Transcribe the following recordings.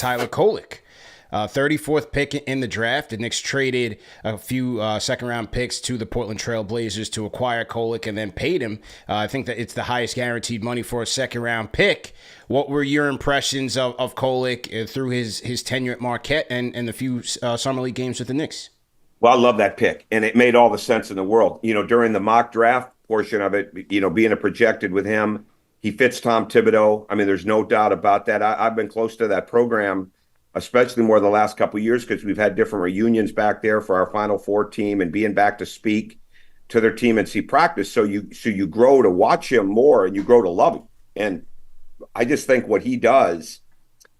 Tyler Kolek. 34th pick in the draft. The Knicks traded a few second-round picks to the Portland Trail Blazers to acquire Kolek and then paid him. I think that it's the highest guaranteed money for a second-round pick. What were your impressions of Kolek through his tenure at Marquette and the few summer league games with the Knicks? Well, I love that pick, and it made all the sense in the world. During the mock draft portion of it, being projected with him, he fits Tom Thibodeau. I mean, there's no doubt about that. I've been close to that program, especially more the last couple of years, because we've had different reunions back there for our Final Four team and being back to speak to their team and see practice. So you grow to watch him more and you grow to love him. And I just think what he does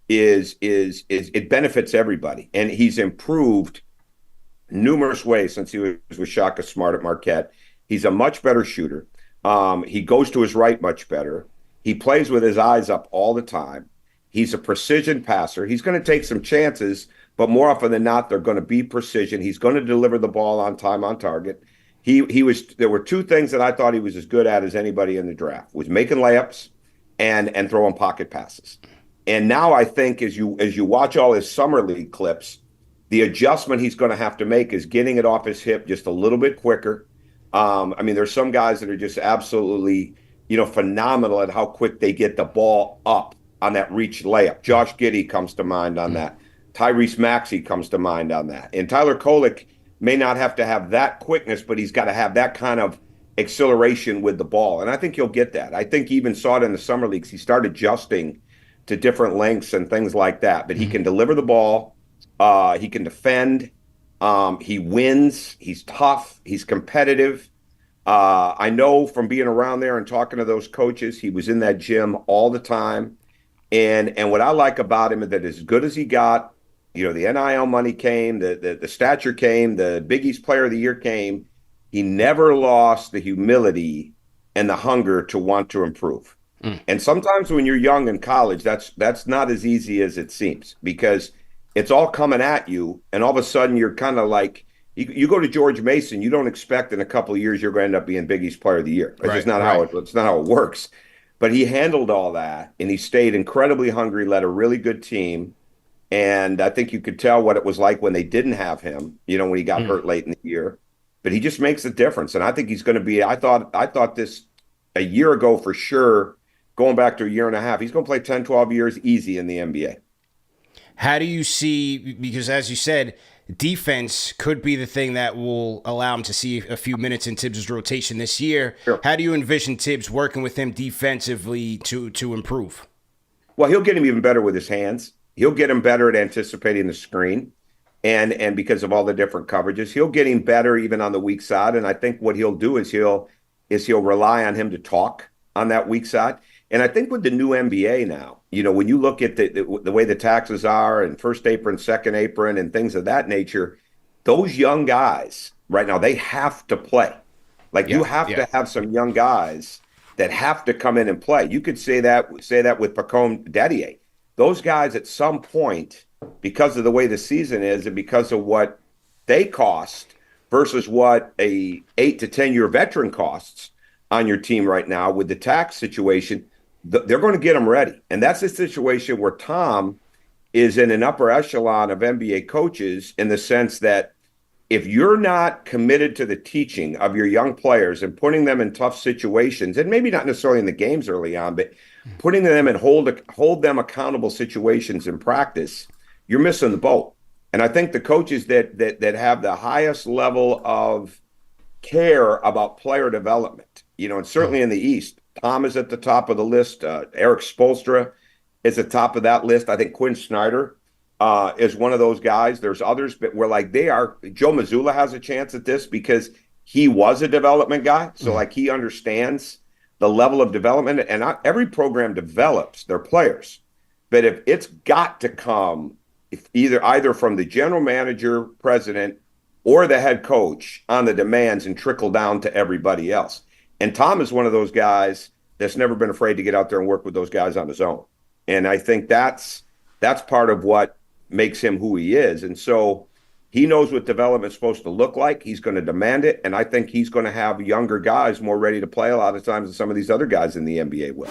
is it benefits everybody. And he's improved numerous ways since he was with Shaka Smart at Marquette. He's a much better shooter. He goes to his right much better. He plays with his eyes up all the time. He's a precision passer. He's going to take some chances, but more often than not, they're going to be precision. He's going to deliver the ball on time, on target. There were two things that I thought he was as good at as anybody in the draft, was making layups and throwing pocket passes. And now I think as you watch all his summer league clips, the adjustment he's going to have to make is getting it off his hip just a little bit quicker. I mean, there's some guys that are just absolutely, phenomenal at how quick they get the ball up on that reach layup. Josh Giddey comes to mind on that. Tyrese Maxey comes to mind on that. And Tyler Kolek may not have to have that quickness, but he's got to have that kind of acceleration with the ball. And I think he'll get that. I think he even saw it in the summer leagues. He started adjusting to different lengths and things like that. But he can deliver the ball. He can defend. He wins. He's tough. He's competitive. I know from being around there and talking to those coaches, he was in that gym all the time. And what I like about him is that as good as he got, the NIL money came, the stature came, the Big East Player of the Year came, he never lost the humility and the hunger to want to improve. And sometimes when you're young in college, that's not as easy as it seems, because it's all coming at you, and all of a sudden you're kind of like, you go to George Mason, you don't expect in a couple of years you're going to end up being Big East Player of the Year. It's just not how it works. But he handled all that, and he stayed incredibly hungry, led a really good team. And I think you could tell what it was like when they didn't have him, when he got hurt late in the year. But he just makes a difference. And I think he's going to be, I thought this a year ago for sure, going back to a year and a half, he's going to play 10, 12 years easy in the NBA. How do you see, because as you said, defense could be the thing that will allow him to see a few minutes in Tibbs' rotation this year. Sure. How do you envision Tibbs working with him defensively to improve? Well, he'll get him even better with his hands. He'll get him better at anticipating the screen. And because of all the different coverages, he'll get him better even on the weak side. And I think what he'll do is he'll rely on him to talk on that weak side. And I think with the new NBA now, when you look at the way the taxes are and first apron, second apron, and things of that nature, those young guys right now, they have to play. You have to have some young guys that have to come in and play. You could say that with Pacome Dedier. Those guys at some point, because of the way the season is and because of what they cost versus what a 8 to 10 year veteran costs on your team right now with the tax situation, they're going to get them ready. And that's a situation where Tom is in an upper echelon of NBA coaches in the sense that if you're not committed to the teaching of your young players and putting them in tough situations, and maybe not necessarily in the games early on, but putting them in hold them accountable situations in practice, you're missing the boat. And I think the coaches that have the highest level of care about player development, and certainly in the East, Tom is at the top of the list. Eric Spoelstra is at the top of that list. I think Quinn Snyder is one of those guys. There's others, but they are. Joe Mazzulla has a chance at this because he was a development guy. So he understands the level of development. And every program develops their players. But if it's got to come either from the general manager, president, or the head coach on the demands and trickle down to everybody else. And Tom is one of those guys that's never been afraid to get out there and work with those guys on his own. And I think that's part of what makes him who he is. And so he knows what development's supposed to look like. He's going to demand it. And I think he's going to have younger guys more ready to play a lot of times than some of these other guys in the NBA will.